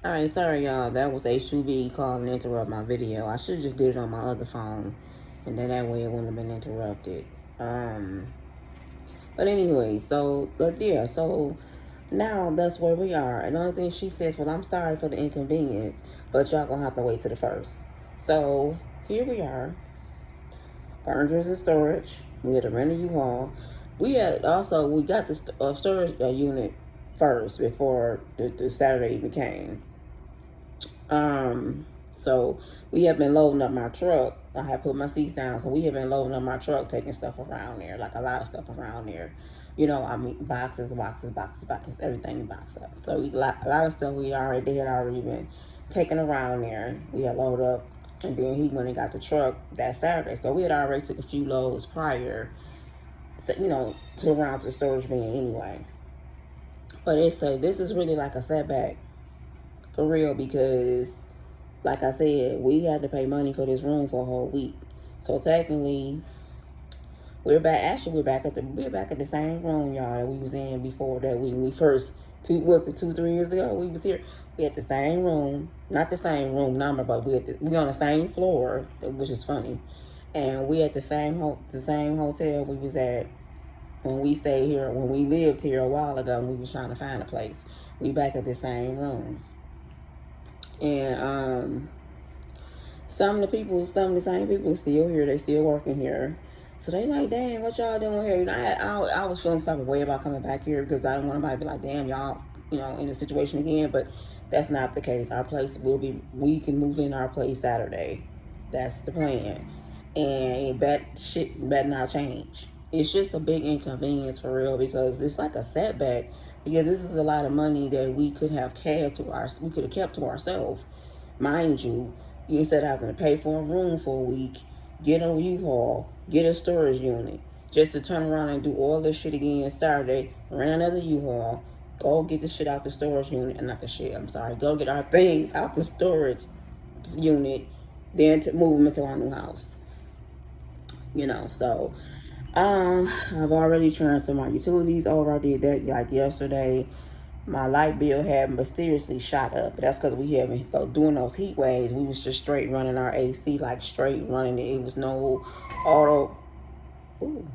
Alright, sorry y'all. That was H2B calling to interrupt my video. I should have just did it on my other phone. And then that way it wouldn't have been interrupted. Um but anyway, so now that's where we are. And the only thing she says, well, I'm sorry for the inconvenience, but y'all gonna have to wait to the first. So here we are. Furniture's in storage. We had to rent a U-Haul. We got the storage unit first before the Saturday even came. So we have been loading up my truck. I have put my seats down, so we have been loading up my truck, taking stuff around there, like a lot of stuff around there. I mean, boxes, everything boxed up. So a lot of stuff they had already been taken around there. We had loaded up, and then he went and got the truck that Saturday. So we had already took a few loads prior, to around to the storage bin anyway. But this is really like a setback for real because like I said, we had to pay money for this room for a whole week. So technically, we're back. Actually, we're back at the same room, y'all, that we was in before that we first 3 years ago we was here. We at the same room, not the same room number, but we on the same floor, which is funny. And we at the same hotel we was at when we stayed here when we lived here a while ago. And we was trying to find a place. We back at the same room, and some of the same people are still here. They still working here. So they like, damn, what y'all doing here? I was feeling some type of way about coming back here because I don't want anybody to be like, damn, y'all, in the situation again. But that's not the case. We can move in our place Saturday. That's the plan. And that shit better not change. It's just a big inconvenience for real because it's like a setback because this is a lot of money that we could have we could have kept to ourselves. Mind you, instead of having to pay for a room for a week, get a U-Haul, get a storage unit, just to turn around and do all this shit again Saturday, rent another U-Haul, go get the shit out the storage unit, and not the shit, I'm sorry, go get our things out the storage unit, then to move them into our new house. So I've already transferred my utilities over. I did that like yesterday. My light bill had mysteriously shot up. But that's because we haven't doing those heat waves. We was just straight running our AC, like straight running it. It was no auto. Ooh,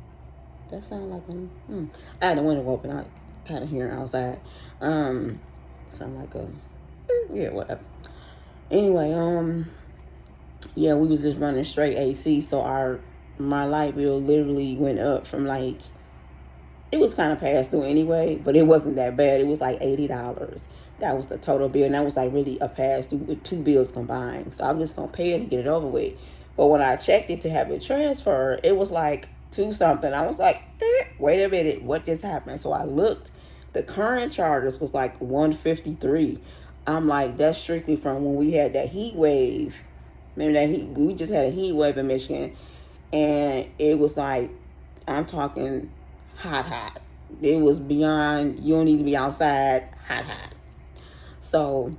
that sound like I had the window open. I kind of hearing outside. Sound like yeah, whatever. Anyway, yeah, we was just running straight AC. So my light bill literally went up from like, it was kind of passed through anyway, but it wasn't that bad. It was like $80. That was the total bill, and that was like really a pass through with two bills combined. So I'm just gonna pay it and get it over with. But when I checked it to have it transferred, it was like two something. I was like, wait a minute, what just happened? So I looked. The current charges was like 153. I'm like, that's strictly from when we had that heat wave. Remember that we just had a heat wave in Michigan, and it was like, I'm talking hot. It was beyond, you don't need to be outside, hot. So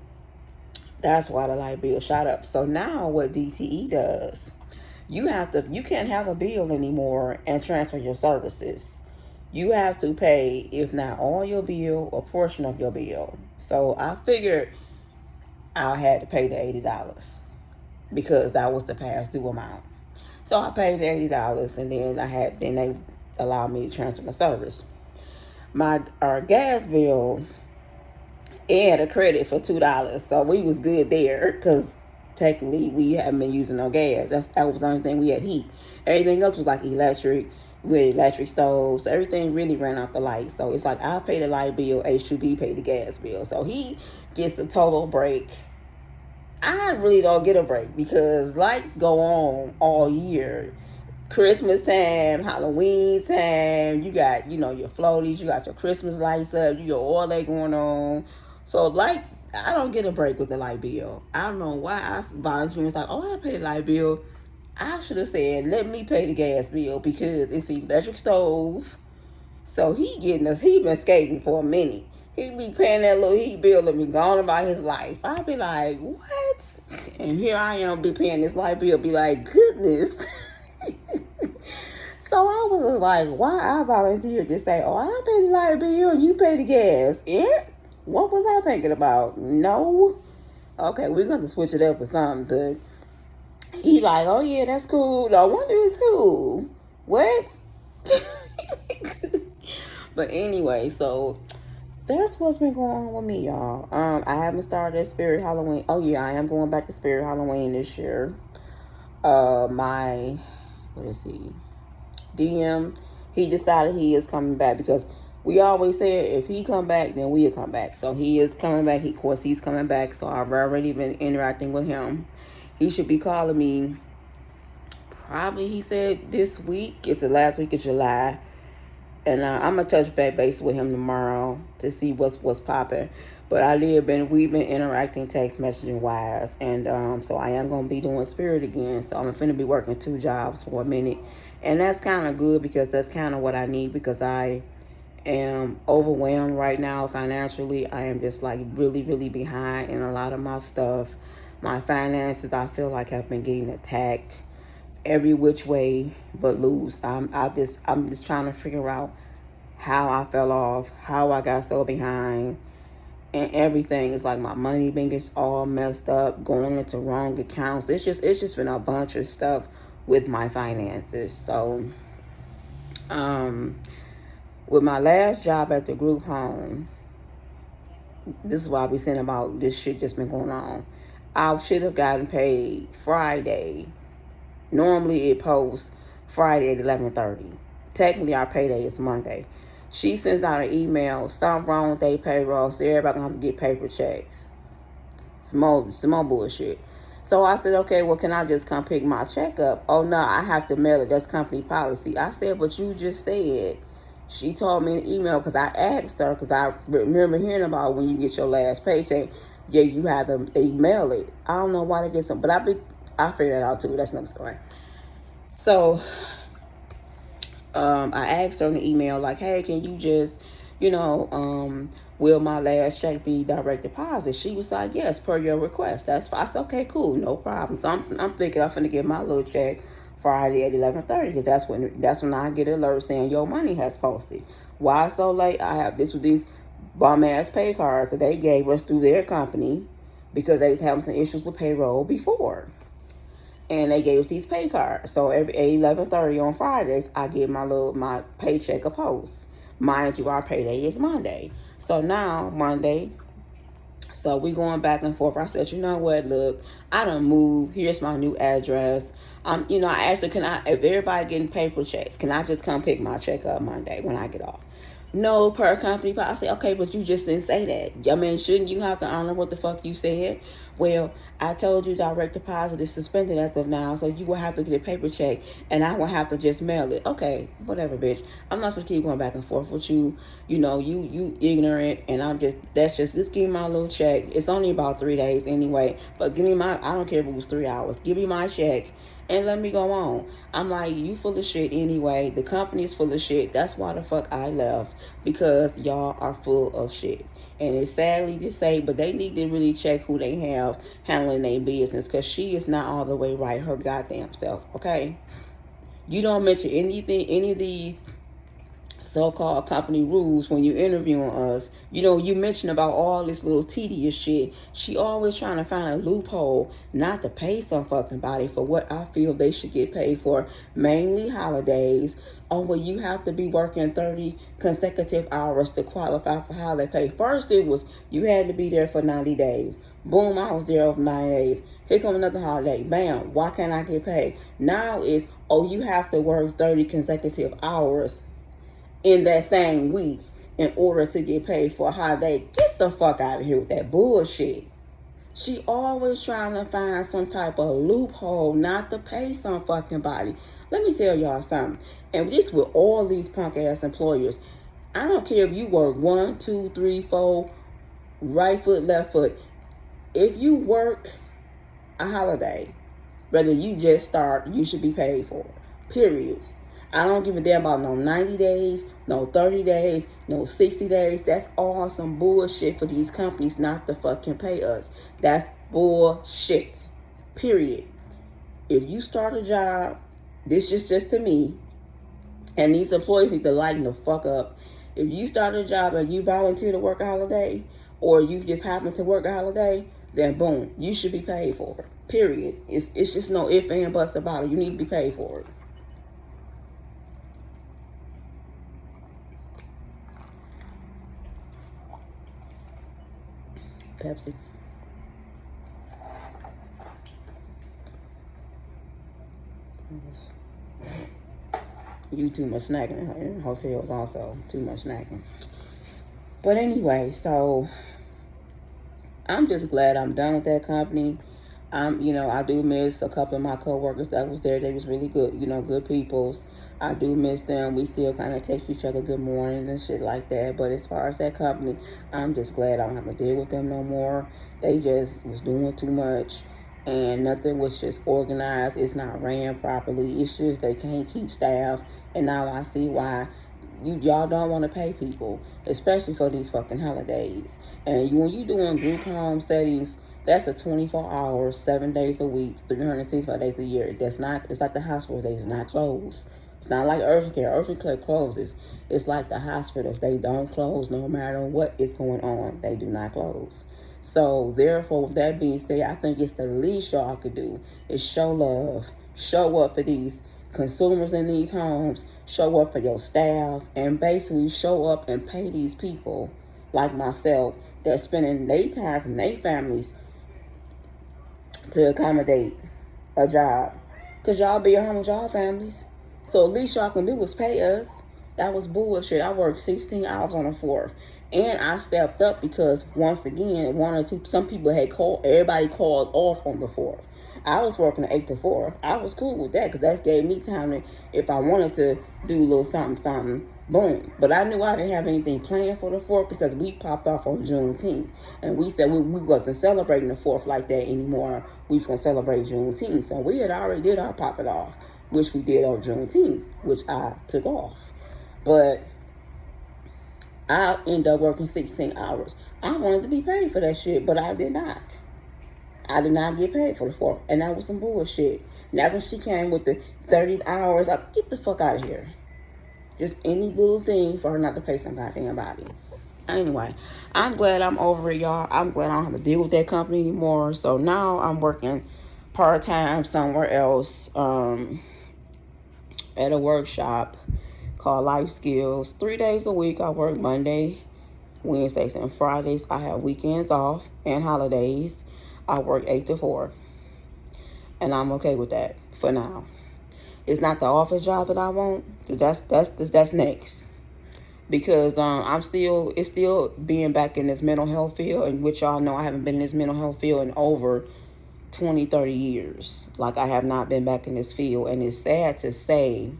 that's why the light bill shot up. So now what DTE does, you can't have a bill anymore and transfer your services. You have to pay, if not all your bill, a portion of your bill. So I figured I had to pay the $80 because that was the past due amount. So I paid the $80, and then they allowed me to transfer my service. Our gas bill, it had a credit for $2, so we was good there because technically we haven't been using no gas. That was the only thing we had heat. Everything else was like electric with electric stoves. So everything really ran off the light. So it's like I pay the light bill, H2B paid the gas bill. So he gets the total break. I really don't get a break because lights go on all year. Christmas time, Halloween time, you got, your floaties, you got your Christmas lights up, you got all that going on. So lights, I don't get a break with the light bill. I don't know why I volunteer was like, oh, I pay the light bill. I should have said, let me pay the gas bill because it's the electric stove. So he been skating for a minute. He be paying that little heat bill and be gone about his life. I be like, what? And here I am be paying this light bill, be like, goodness. So I was just like, why I volunteered to say, oh, I pay the light bill and you pay the gas. Yeah? What was I thinking about? No. Okay, we're going to switch it up or something. But he like, oh yeah, that's cool. No wonder it's cool. What? But anyway, so that's what's been going on with me, y'all. I haven't started Spirit Halloween. Oh yeah, I am going back to Spirit Halloween this year. My what is he? DM, he decided he is coming back because we always said if he come back, then we'll come back. So he is coming back. Of course, he's coming back. So I've already been interacting with him. He should be calling me. Probably he said this week. It's the last week of July, and I'm gonna touch back base with him tomorrow to see what's popping. But we've been interacting text messaging wise, and so I am gonna be doing Spirit again. So I'm finna be working 2 jobs for a minute, and that's kind of good because that's kind of what I need because I am overwhelmed right now financially. I am just like really really behind in a lot of my stuff. My finances I feel like have been getting attacked every which way but loose. I'm just trying to figure out how I fell off, how I got so behind, and everything. Is like my money been gets all messed up, going into wrong accounts. It's just been a bunch of stuff with my finances. So, with my last job at the group home, this is why I be saying about this shit just been going on. I should have gotten paid Friday. Normally it posts Friday at 11:30. Technically our payday is Monday. She sends out an email, something wrong with their payroll, so everybody gonna have to get paper checks. Some more bullshit. So I said, okay, well, can I just come pick my check up? Oh no, I have to mail it. That's company policy. I said, but you just said. She told me in an email because I asked her because I remember hearing about when you get your last paycheck. Yeah, you have them. They mail it. I don't know why they get some, but I figured that out too. That's another story. So I asked her in the email, like, hey, can you just, will my last check be direct deposit? She was like, yes, per your request. That's fine. I said, okay, cool, no problem. So I'm thinking I'm finna get my little check Friday at 11:30 because that's when I get an alert saying your money has posted. Why so late? I have this with these bum ass pay cards that they gave us through their company because they was having some issues with payroll before. And they gave us these pay cards. So every 11:30 on Fridays, I get my paycheck a post. Mind you, our payday is Monday. So now Monday, so we going back and forth. I said, you know what? Look, I done moved. Here's my new address. I asked her, if everybody getting paper checks, can I just come pick my check up Monday when I get off? No, per company. I say, okay, but you just didn't say that. I mean, shouldn't you have to honor what the fuck you said? Well, I told you direct deposit is suspended as of now, so you will have to get a paper check, and I will have to just mail it. Okay, whatever, bitch. I'm not gonna keep going back and forth with you. You ignorant, and just give me my little check. It's only about 3 days anyway, but give me I don't care if it was 3 hours. Give me my check and let me go on. I'm like, you full of shit anyway. The company is full of shit. That's why the fuck I left, because y'all are full of shit. And it's sadly to say, but they need to really check who they have handling their business, because she is not all the way right her goddamn self, okay? You don't mention any of these so-called company rules when you interviewing us. You mention about all this little tedious shit. She always trying to find a loophole not to pay some fucking body for what I feel they should get paid for, mainly holidays. Where you have to be working 30 consecutive hours to qualify for holiday pay. First it was you had to be there for 90 days. Boom, I was there over 9 days. Here come another holiday. Bam, why can't I get paid? Now it's, you have to work 30 consecutive hours in that same week in order to get paid for a holiday. Get the fuck out of here with that bullshit. She always trying to find some type of loophole not to pay some fucking body. Let me tell y'all something. And this with all these punk ass employers. I don't care if you work 1, 2, 3, 4, right foot, left foot. If you work a holiday, whether you just start, you should be paid for it. Period. I don't give a damn about no 90 days, no 30 days, no 60 days. That's all some bullshit for these companies not to fucking pay us. That's bullshit. Period. If you start a job, this is just to me, and these employees need to lighten the fuck up. If you start a job and you volunteer to work a holiday, or you just happen to work a holiday, then boom, you should be paid for it. Period. It's just no if and buts about it. You need to be paid for it. Pepsi. You too much snacking in hotels also. Too much snacking. But anyway, so I'm just glad I'm done with that company. I do miss a couple of my coworkers that was there. They was really good, good peoples. I do miss them. We still kind of text each other good mornings and shit like that. But as far as that company, I'm just glad I don't have to deal with them no more. They just was doing too much, and nothing was just organized. It's not ran properly. It's just they can't keep staff, and now I see why. Y'all don't want to pay people, especially for these fucking holidays. And when you doing group home settings, that's a 24 hours, 7 days a week, 365 days a year. It's like the hospital days, it's not closed. It's not like urgent care. Urgent care closes. It's like the hospitals. They don't close no matter what is going on. They do not close. So therefore, with that being said, I think it's the least y'all could do is show love, show up for these consumers in these homes, show up for your staff, and basically show up and pay these people like myself that's spending their time from their families to accommodate a job. Because y'all be at home with y'all families. So at least y'all can do is pay us. That was bullshit. I worked 16 hours on the 4th. And I stepped up because, once again, some people had called, everybody called off on the 4th. I was working 8 to 4. I was cool with that because that gave me time to, if I wanted to do a little something, boom. But I knew I didn't have anything planned for the 4th because we popped off on Juneteenth. And we said we wasn't celebrating the 4th like that anymore. We was going to celebrate Juneteenth. So we had already did our pop it off, which we did on Juneteenth, which I took off. But I ended up working 16 hours. I wanted to be paid for that shit, but I did not. I did not get paid for the 4th, and that was some bullshit. Now when she came with the 30 hours, get the fuck out of here. Just any little thing for her not to pay some goddamn body. Anyway, I'm glad I'm over it, y'all. I'm glad I don't have to deal with that company anymore. So now I'm working part-time somewhere else at a workshop called Life Skills. 3 days a week. I work Monday, Wednesdays, and Fridays. I have weekends off and holidays. I work 8 to 4. And I'm okay with that for now. It's not the office job that I want. That's next. Because it's still being back in this mental health field, in which y'all know I haven't been in this mental health field in over 20, 30 years. Like, I have not been back in this field. And it's sad to say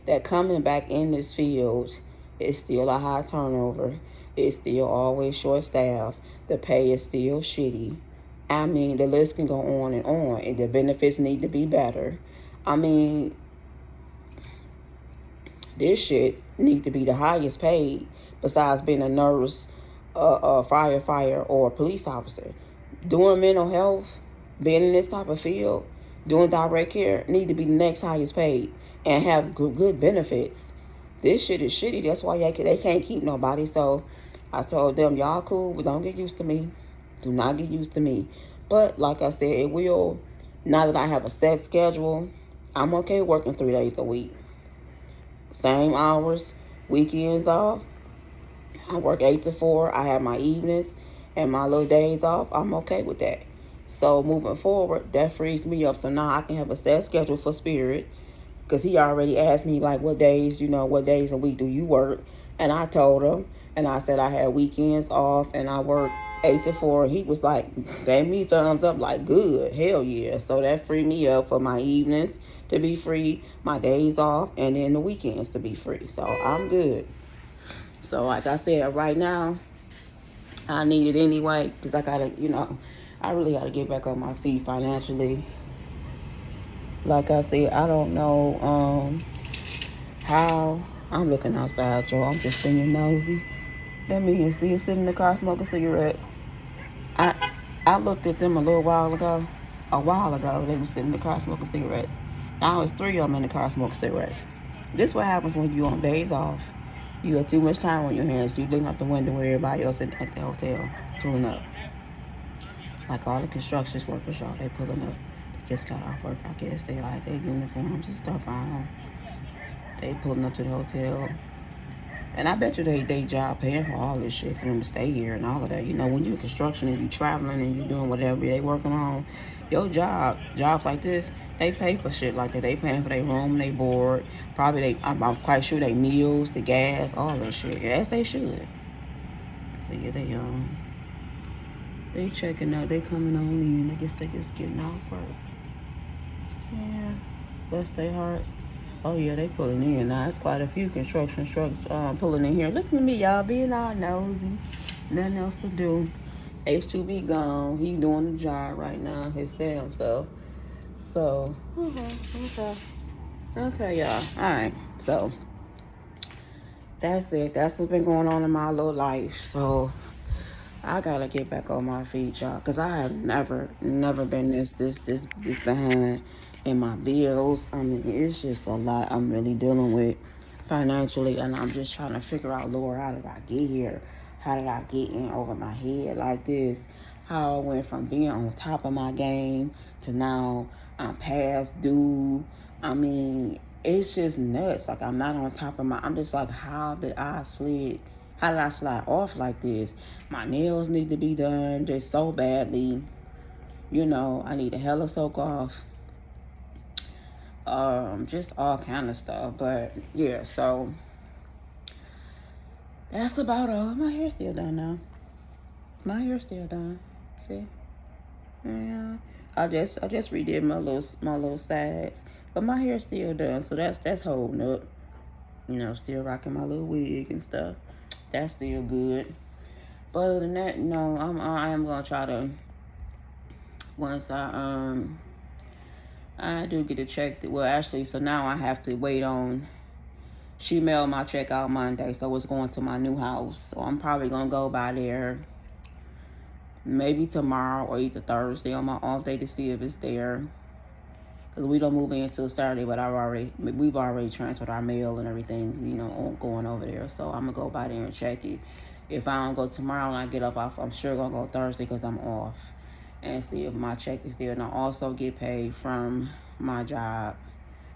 that coming back in this field is still a high turnover. It's still always short staff. The pay is still shitty. I mean, the list can go on, and the benefits need to be better. I mean, this shit need to be the highest paid besides being a nurse, a firefighter, or a police officer. Doing mental health, being in this type of field, doing direct care, need to be the next highest paid and have good benefits. This shit is shitty. That's why they can't keep nobody. So I told them, y'all cool, but don't get used to me. Do not get used to me. But like I said, it will, now that I have a set schedule, I'm okay working 3 days a week. Same hours, weekends off. I work 8 to 4. I have my evenings and my little days off. I'm okay with that. So moving forward, that frees me up. So now I can have a set schedule for Spirit. Because he already asked me, like, what days a week do you work? And I told him. And I said I had weekends off and I worked 8 to 4. He was like, gave me thumbs up, like, good, hell yeah. So that freed me up for my evenings to be free, my days off, and then the weekends to be free. So I'm good. So like I said, right now, I need it anyway, because I gotta, I really gotta get back on my feet financially. Like I said, I don't know how. I'm looking outside, y'all. I'm just being nosy. That means see him sitting in the car smoking cigarettes. I looked at them a while ago. They were sitting in the car smoking cigarettes. Now it's 3 of them in the car smoking cigarettes. This is what happens when you on days off. You have too much time on your hands. You looking out the window with everybody else at the hotel pulling up. Like all the construction workers, y'all, they pulling up. They just got off work, I guess. They like their uniforms and stuff on. They pulling up to the hotel. And I bet you they job paying for all this shit for them to stay here and all of that. You know, when you're in construction and you traveling and you doing whatever they working on, your jobs like this, they pay for shit like that. They paying for their room, they board. Probably I'm quite sure they meals, the gas, all that shit. Yes, they should. So yeah, they checking out. They coming on in. I guess they just getting off work. Yeah, bless their hearts. Oh yeah, they pulling in now. It's quite a few construction trucks pulling in here. Listen to me, y'all, being all nosy. Nothing else to do. H2B gone. He doing the job right now, his damn self. So, okay, y'all. All right. So that's it. That's what's been going on in my little life. So I gotta get back on my feet, y'all, cause I have never been this behind in my bills. I mean, it's just a lot I'm really dealing with financially, and I'm just trying to figure out, Lord, how did I get here? How did I get in over my head like this? How I went from being on top of my game to now I'm past due. I mean, it's just nuts. Like, I'm not on top of I'm just like, how did I slide off like this? My nails need to be done just so badly. You know, I need a hella soak off. Just all kind of stuff. But yeah, so that's about all. My hair's still done now. My hair's still done. See? Yeah. I just redid my little sides. But my hair's still done. So that's holding up. You know, still rocking my little wig and stuff. That's still good. But other than that, no, I am gonna try to, once I do get a check. Well, actually, so now I have to wait on. She mailed my check out Monday, so it's going to my new house. So I'm probably gonna go by there maybe tomorrow or either Thursday on my off day to see if it's there. Cause we don't move in until Saturday, but we've already transferred our mail and everything, you know, going over there. So I'm gonna go by there and check it. If I don't go tomorrow and I get up off, I'm sure gonna go Thursday because I'm off, and see if my check is there. And I also get paid from my job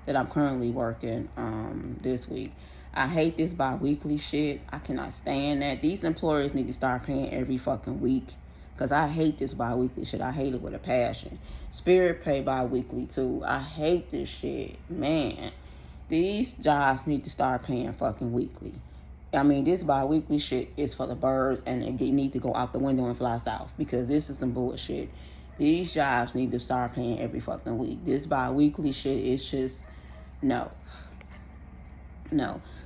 that I'm currently working this week. I hate this bi-weekly shit. I cannot stand that. These employers need to start paying every fucking week. Because I hate this bi-weekly shit. I hate it with a passion. Spirit pay bi-weekly too. I hate this shit. Man, these jobs need to start paying fucking weekly. I mean, this bi-weekly shit is for the birds, and they need to go out the window and fly south. Because this is some bullshit. These jobs need to start paying every fucking week. This bi-weekly shit is just, no.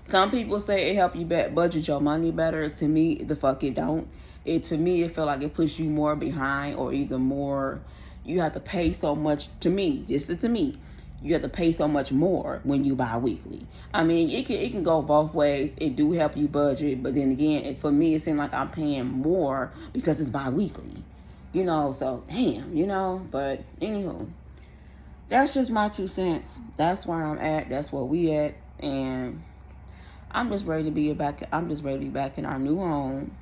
Some people say it help you budget your money better. To me, the fuck it don't. To me, it feel like it puts you more behind, or either more, you have to pay so much. To me, this is to me, you have to pay so much more when you buy weekly. I mean, it can go both ways. It do help you budget, but then again, for me, it seems like I'm paying more because it's bi-weekly. You know, so damn, you know. But anywho, that's just my 2 cents. That's where I'm at. That's where we at, and I'm just ready to be back. I'm just ready to be back in our new home.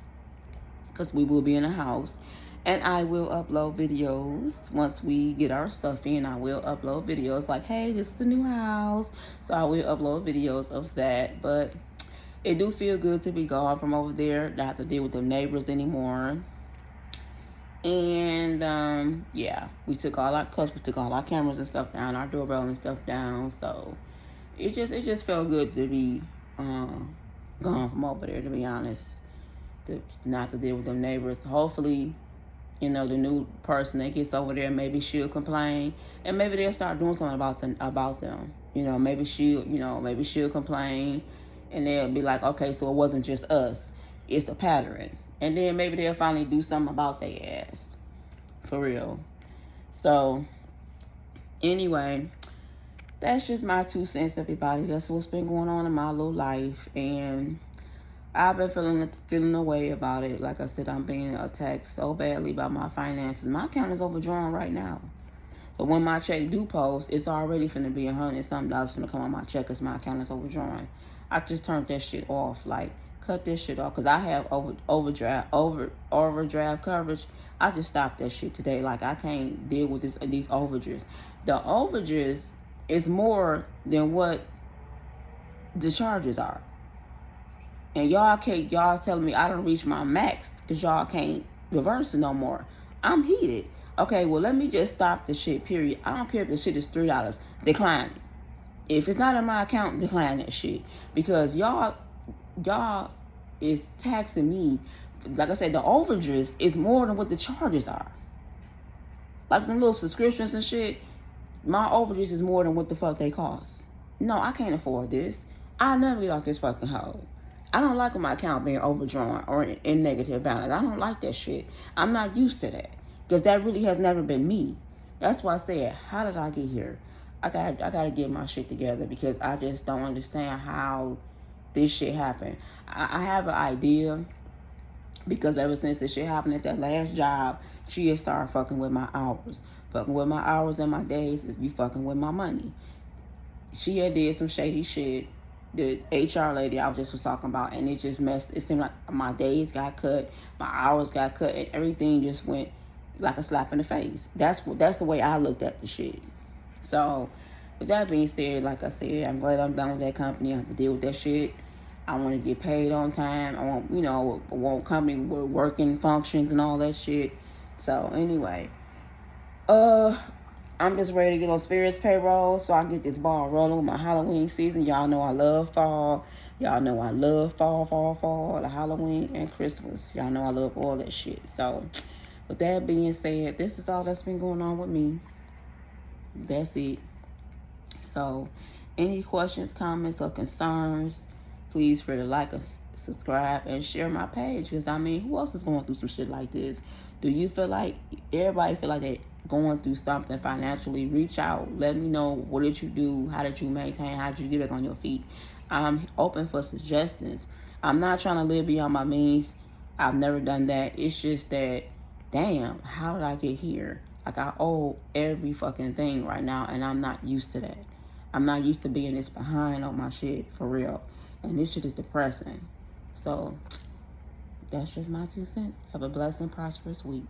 Because we will be in a house, and I will upload videos once we get our stuff in. I will upload videos like, hey, this is the new house. So I will upload videos of that. But it do feel good to be gone from over there, not have to deal with them neighbors anymore. And yeah, we took all our cameras and stuff down, our doorbell and stuff down. So it just felt good to be gone from over there, to be honest. To not to deal with them neighbors. Hopefully, you know, the new person that gets over there, maybe she'll complain, and maybe they'll start doing something about them. You know, maybe she'll complain, and they'll be like, okay, so it wasn't just us, it's a pattern, and then maybe they'll finally do something about their ass, for real. So, anyway, that's just my 2 cents, everybody. That's what's been going on in my little life, and I've been feeling a way about it. Like I said, I'm being attacked so badly by my finances. My account is overdrawn right now. So when my check do post, it's already finna be $100 something finna come on my check because my account is overdrawn. I just turned that shit off like Cut this shit off, because I have overdraft coverage. I just stopped that shit today. Like, I can't deal with these overages. The overages is more than what the charges are. And y'all telling me I don't reach my max because y'all can't reverse it no more. I'm heated. Okay, well, let me just stop the shit, period. I don't care if the shit is $3. Decline it. If it's not in my account, decline that shit. Because y'all is taxing me. Like I said, the overages is more than what the charges are. Like them little subscriptions and shit, my overages is more than what the fuck they cost. No, I can't afford this. I'll never get off this fucking hole. I don't like my account being overdrawn or in negative balance. I don't like that shit. I'm not used to that. Because that really has never been me. That's why I said, how did I get here? I gotta get my shit together, because I just don't understand how this shit happened. I have an idea, because ever since this shit happened at that last job, she had started fucking with my hours. Fucking with my hours and my days is you fucking with my money. She had did some shady shit. The HR lady I was talking about, and it just messed. It seemed like my days got cut, my hours got cut, and everything just went like a slap in the face. That's the way I looked at the shit. So, with that being said, like I said, I'm glad I'm done with that company. I have to deal with that shit. I want to get paid on time. I want company with working functions and all that shit. So anyway, I'm just ready to get on Spirits payroll so I can get this ball rolling with my Halloween season. Y'all know I love fall. Y'all know I love fall, the Halloween and Christmas. Y'all know I love all that shit. So, with that being said, this is all that's been going on with me. That's it. So, any questions, comments, or concerns, please feel free to like and subscribe and share my page. Because, I mean, who else is going through some shit like this? Do you feel like, everybody feel like they going through something financially? Reach out. Let me know, what did you do? How did you maintain? How did you get back on your feet? I'm open for suggestions. I'm not trying to live beyond my means. I've never done that. It's just that, damn, how did I get here? Like, I owe every fucking thing right now, and I'm not used to that. I'm not used to being this behind on my shit, for real. And this shit is depressing. So, that's just my 2 cents. Have a blessed and prosperous week.